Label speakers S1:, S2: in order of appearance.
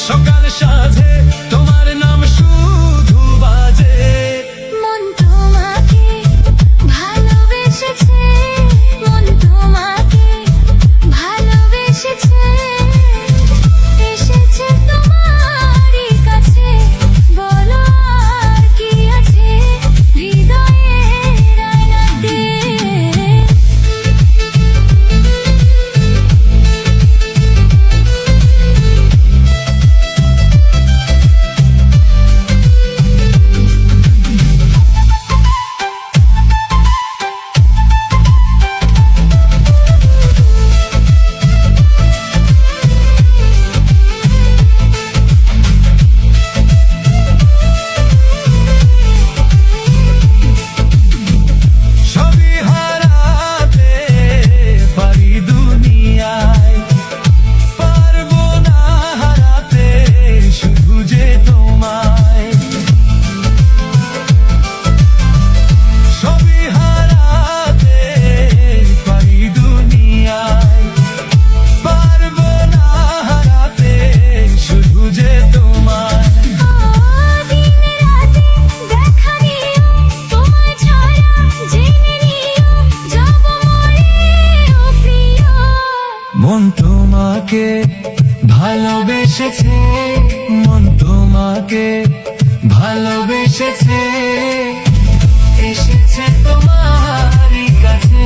S1: সকাল সাজে তোমার নাম শুধু বাজে।
S2: মন তোমাকে ভালোবেসেছে, মন তোমাকে ভালোবেসেছে, এসেছে তোমারই কাছে, বলো আর কি আছে হৃদয়ের আয়নাতে।
S1: সবই হারাতে পারি দুনিয়ায়, পারবো না হারাতে শুধু যে তোমায়। সবই হারাতে পারি দুনিয়ায়, পারবো না হারাতে শুধু যে তোমায়।
S2: দিন রাতে দেখা নিও, তোমায় ছায়া জেনে নিও, যাব মরে ও প্রিয়।
S1: মন তোমাকে ভালোবেসেছে, মন তোমাকে ভালোবেসেছে, এসেছে তোমারই কাছে।